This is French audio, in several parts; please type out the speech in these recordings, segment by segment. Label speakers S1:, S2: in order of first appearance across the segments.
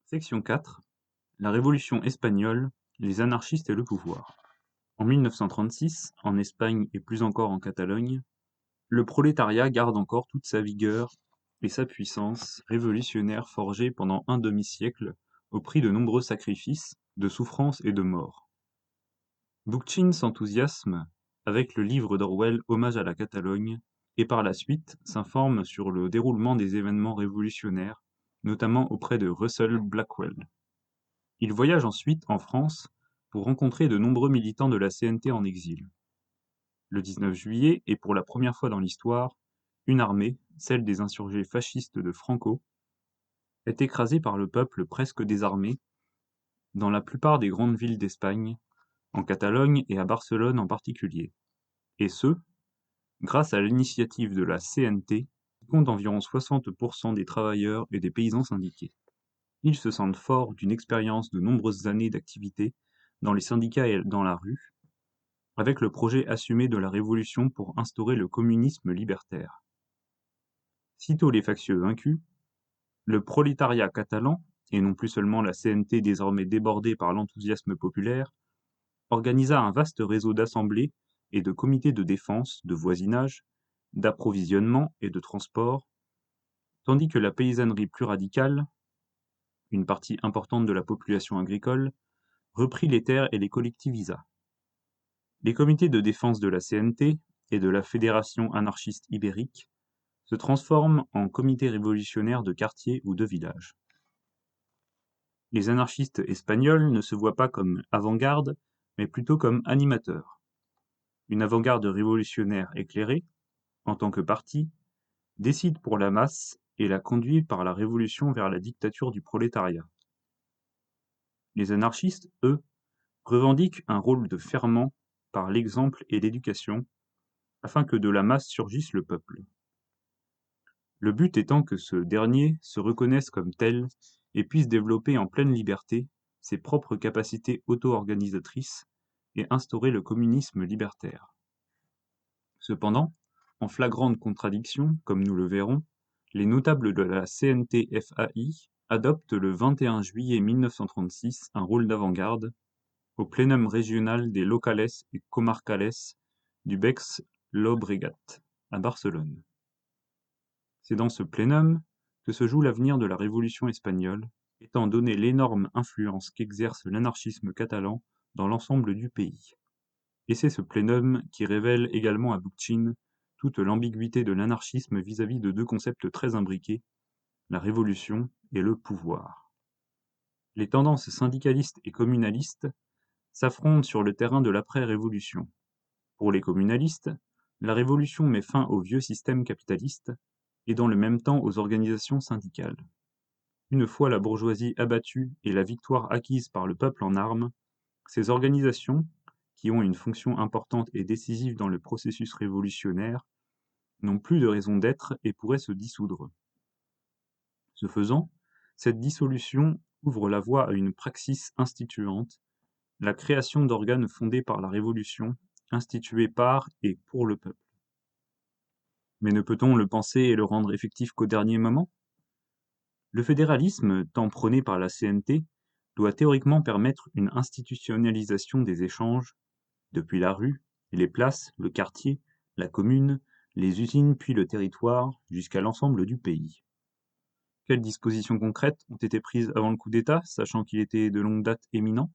S1: Section 4. La Révolution espagnole, les anarchistes et le pouvoir. En 1936, en Espagne et plus encore en Catalogne, le prolétariat garde encore toute sa vigueur et sa puissance révolutionnaire forgée pendant un demi-siècle au prix de nombreux sacrifices, de souffrances et de morts. Bookchin s'enthousiasme avec le livre d'Orwell Hommage à la Catalogne et par la suite s'informe sur le déroulement des événements révolutionnaires, notamment auprès de Russell Blackwell. Il voyage ensuite en France pour rencontrer de nombreux militants de la CNT en exil. Le 19 juillet, et pour la première fois dans l'histoire, une armée, celle des insurgés fascistes de Franco, est écrasée par le peuple presque désarmé dans la plupart des grandes villes d'Espagne, en Catalogne et à Barcelone en particulier. Et ce, grâce à l'initiative de la CNT, qui compte environ 60% des travailleurs et des paysans syndiqués. Ils se sentent forts d'une expérience de nombreuses années d'activité dans les syndicats et dans la rue, avec le projet assumé de la Révolution pour instaurer le communisme libertaire. Sitôt les factieux vaincus, le prolétariat catalan, et non plus seulement la CNT désormais débordée par l'enthousiasme populaire, organisa un vaste réseau d'assemblées et de comités de défense, de voisinage, d'approvisionnement et de transport, tandis que la paysannerie plus radicale, une partie importante de la population agricole, reprit les terres et les collectivisa. Les comités de défense de la CNT et de la Fédération anarchiste ibérique se transforment en comités révolutionnaires de quartier ou de village. Les anarchistes espagnols ne se voient pas comme avant-garde, mais plutôt comme animateurs. Une avant-garde révolutionnaire éclairée, en tant que parti, décide pour la masse et la conduit par la révolution vers la dictature du prolétariat. Les anarchistes, eux, revendiquent un rôle de ferment par l'exemple et l'éducation, afin que de la masse surgisse le peuple. Le but étant que ce dernier se reconnaisse comme tel et puisse développer en pleine liberté ses propres capacités auto-organisatrices et instaurer le communisme libertaire. Cependant, en flagrante contradiction, comme nous le verrons, les notables de la CNT-FAI adoptent le 21 juillet 1936 un rôle d'avant-garde au plénum régional des locales et comarcales du Baix Llobregat, à Barcelone. C'est dans ce plénum que se joue l'avenir de la Révolution espagnole, étant donné l'énorme influence qu'exerce l'anarchisme catalan dans l'ensemble du pays. Et c'est ce plénum qui révèle également à Bookchin toute l'ambiguïté de l'anarchisme vis-à-vis de deux concepts très imbriqués, la révolution et le pouvoir. Les tendances syndicalistes et communalistes s'affrontent sur le terrain de l'après-révolution. Pour les communalistes, la révolution met fin au vieux système capitaliste et dans le même temps aux organisations syndicales. Une fois la bourgeoisie abattue et la victoire acquise par le peuple en armes, ces organisations, qui ont une fonction importante et décisive dans le processus révolutionnaire, n'ont plus de raison d'être et pourraient se dissoudre. Ce faisant, cette dissolution ouvre la voie à une praxis instituante, la création d'organes fondés par la Révolution, institués par et pour le peuple. Mais ne peut-on le penser et le rendre effectif qu'au dernier moment? Le fédéralisme, tant prôné par la CNT, doit théoriquement permettre une institutionnalisation des échanges, depuis la rue, les places, le quartier, la commune, les usines puis le territoire, jusqu'à l'ensemble du pays. Quelles dispositions concrètes ont été prises avant le coup d'État, sachant qu'il était de longue date éminent?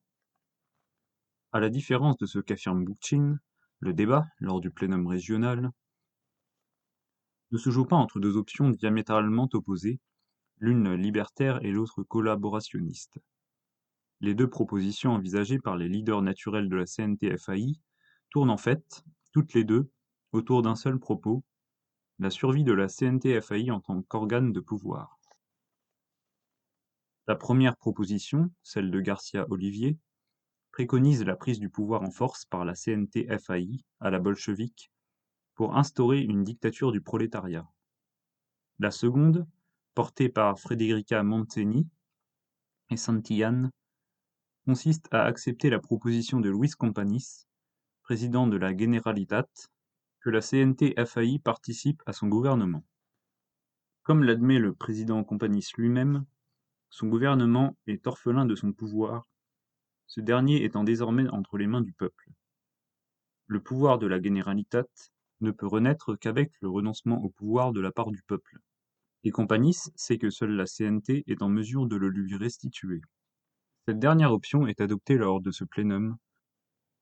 S1: À la différence de ce qu'affirme Bookchin, le débat, lors du plénum régional, ne se joue pas entre deux options diamétralement opposées, l'une libertaire et l'autre collaborationniste. Les deux propositions envisagées par les leaders naturels de la CNT-FAI tournent en fait, toutes les deux, autour d'un seul propos, la survie de la CNT-FAI en tant qu'organe de pouvoir. La première proposition, celle de Garcia Olivier, préconise la prise du pouvoir en force par la CNT-FAI à la bolchevique pour instaurer une dictature du prolétariat. La seconde, portée par Frederica Montseny et Santillán, consiste à accepter la proposition de Luis Companys, président de la Generalitat, que la CNT-FAI participe à son gouvernement. Comme l'admet le président Companys lui-même, Son gouvernement est orphelin de son pouvoir, ce dernier étant désormais entre les mains du peuple. Le pouvoir de la Generalitat ne peut renaître qu'avec le renoncement au pouvoir de la part du peuple. Et Companys sait que seule la CNT est en mesure de le lui restituer. Cette dernière option est adoptée lors de ce plénum,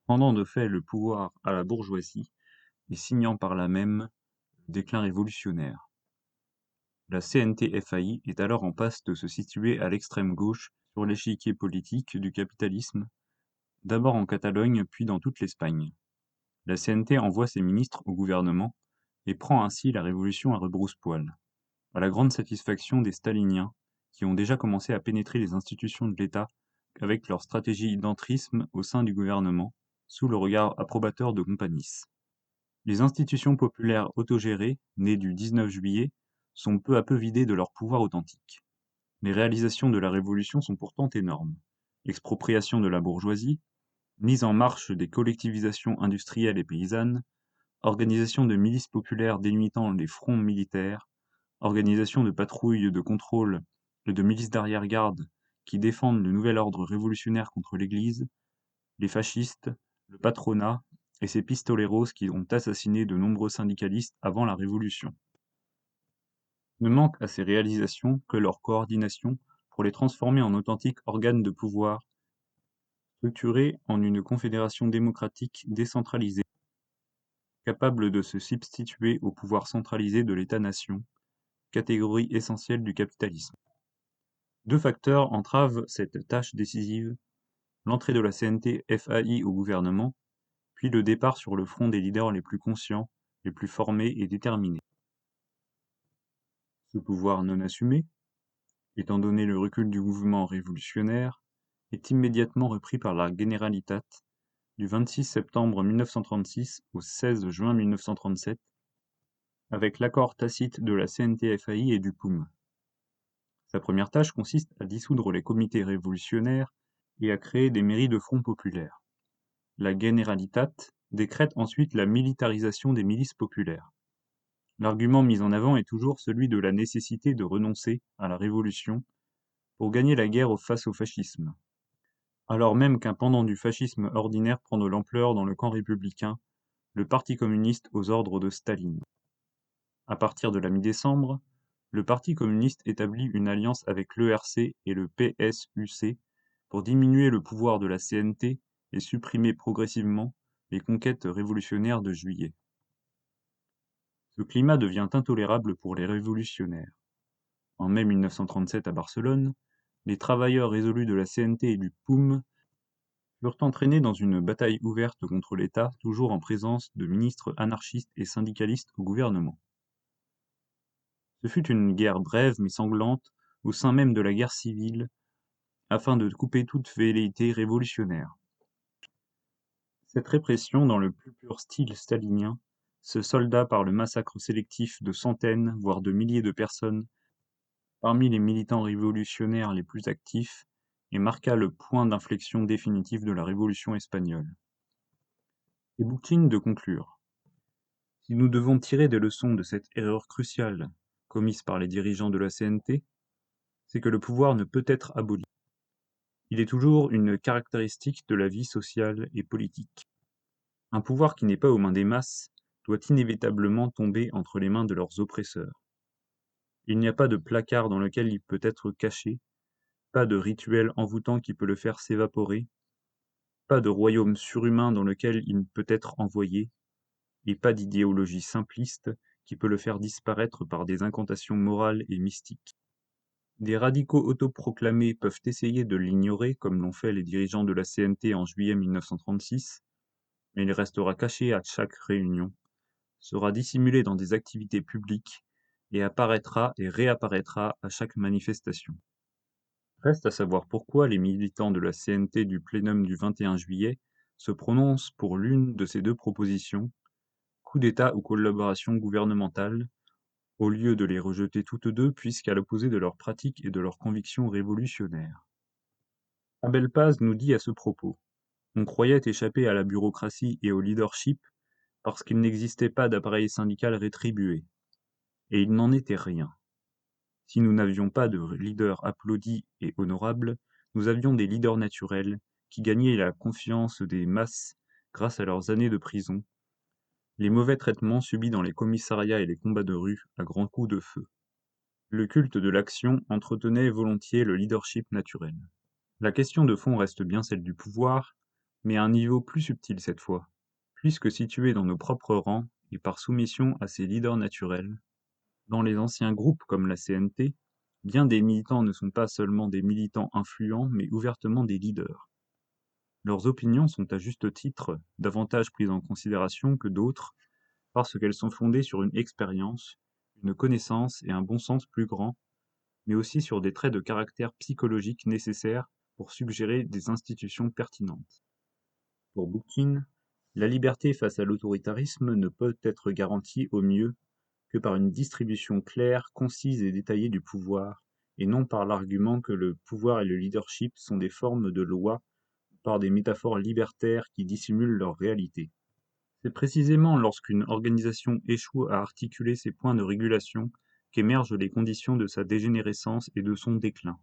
S1: rendant de fait le pouvoir à la bourgeoisie et signant par là même le déclin révolutionnaire. La CNT-FAI est alors en passe de se situer à l'extrême gauche sur l'échiquier politique du capitalisme, d'abord en Catalogne puis dans toute l'Espagne. La CNT envoie ses ministres au gouvernement et prend ainsi la révolution à rebrousse-poil, à la grande satisfaction des staliniens qui ont déjà commencé à pénétrer les institutions de l'État avec leur stratégie d'entrisme au sein du gouvernement, sous le regard approbateur de Companys. Les institutions populaires autogérées, nées du 19 juillet, sont peu à peu vidées de leur pouvoir authentique. Les réalisations de la Révolution sont pourtant énormes. Expropriation de la bourgeoisie, mise en marche des collectivisations industrielles et paysannes, organisation de milices populaires délimitant les fronts militaires, organisation de patrouilles de contrôle et de milices d'arrière-garde qui défendent le nouvel ordre révolutionnaire contre l'Église, les fascistes, le patronat et ces pistoleros qui ont assassiné de nombreux syndicalistes avant la Révolution. Ne manque à ces réalisations que leur coordination pour les transformer en authentiques organes de pouvoir, structurés en une confédération démocratique décentralisée, capable de se substituer au pouvoir centralisé de l'État-nation, catégorie essentielle du capitalisme. Deux facteurs entravent cette tâche décisive, l'entrée de la CNT-FAI au gouvernement, puis le départ sur le front des leaders les plus conscients, les plus formés et déterminés. Ce pouvoir non assumé, étant donné le recul du mouvement révolutionnaire, est immédiatement repris par la Generalitat du 26 septembre 1936 au 16 juin 1937, avec l'accord tacite de la CNT-FAI et du POUM. Sa première tâche consiste à dissoudre les comités révolutionnaires et à créer des mairies de front populaire. La Generalitat décrète ensuite la militarisation des milices populaires. L'argument mis en avant est toujours celui de la nécessité de renoncer à la révolution pour gagner la guerre face au fascisme. Alors même qu'un pendant du fascisme ordinaire prend de l'ampleur dans le camp républicain, le Parti communiste aux ordres de Staline. À partir de la mi-décembre, le Parti communiste établit une alliance avec l'ERC et le PSUC pour diminuer le pouvoir de la CNT et supprimer progressivement les conquêtes révolutionnaires de juillet. Ce climat devient intolérable pour les révolutionnaires. En mai 1937 à Barcelone, les travailleurs résolus de la CNT et du POUM furent entraînés dans une bataille ouverte contre l'État, toujours en présence de ministres anarchistes et syndicalistes au gouvernement. Ce fut une guerre brève mais sanglante au sein même de la guerre civile, afin de couper toute velléité révolutionnaire. Cette répression, dans le plus pur style stalinien, se solda par le massacre sélectif de centaines, voire de milliers de personnes parmi les militants révolutionnaires les plus actifs et marqua le point d'inflexion définitif de la Révolution espagnole. Et Boukine de conclure. Si nous devons tirer des leçons de cette erreur cruciale commise par les dirigeants de la CNT, c'est que le pouvoir ne peut être aboli. Il est toujours une caractéristique de la vie sociale et politique. Un pouvoir qui n'est pas aux mains des masses doit inévitablement tomber entre les mains de leurs oppresseurs. Il n'y a pas de placard dans lequel il peut être caché, pas de rituel envoûtant qui peut le faire s'évaporer, pas de royaume surhumain dans lequel il peut être envoyé, et pas d'idéologie simpliste qui peut le faire disparaître par des incantations morales et mystiques. Des radicaux autoproclamés peuvent essayer de l'ignorer, comme l'ont fait les dirigeants de la CNT en juillet 1936, mais il restera caché à chaque réunion, sera dissimulé dans des activités publiques et apparaîtra et réapparaîtra à chaque manifestation. Reste à savoir pourquoi les militants de la CNT du plénum du 21 juillet se prononcent pour l'une de ces deux propositions, coup d'État ou collaboration gouvernementale, au lieu de les rejeter toutes deux puisqu'à l'opposé de leurs pratiques et de leurs convictions révolutionnaires. Abel Paz nous dit à ce propos: on croyait échapper à la bureaucratie et au leadership parce qu'il n'existait pas d'appareil syndical rétribué. Et il n'en était rien. Si nous n'avions pas de leaders applaudis et honorables, nous avions des leaders naturels qui gagnaient la confiance des masses grâce à leurs années de prison, les mauvais traitements subis dans les commissariats et les combats de rue à grands coups de feu. Le culte de l'action entretenait volontiers le leadership naturel. La question de fond reste bien celle du pouvoir, mais à un niveau plus subtil cette fois, puisque situé dans nos propres rangs et par soumission à ces leaders naturels. Dans les anciens groupes comme la CNT, bien des militants ne sont pas seulement des militants influents, mais ouvertement des leaders. Leurs opinions sont à juste titre davantage prises en considération que d'autres, parce qu'elles sont fondées sur une expérience, une connaissance et un bon sens plus grands, mais aussi sur des traits de caractère psychologique nécessaires pour suggérer des institutions pertinentes. Pour Boukine, la liberté face à l'autoritarisme ne peut être garantie au mieux que par une distribution claire, concise et détaillée du pouvoir, et non par l'argument que le pouvoir et le leadership sont des formes de loi, par des métaphores libertaires qui dissimulent leur réalité. C'est précisément lorsqu'une organisation échoue à articuler ces points de régulation qu'émergent les conditions de sa dégénérescence et de son déclin.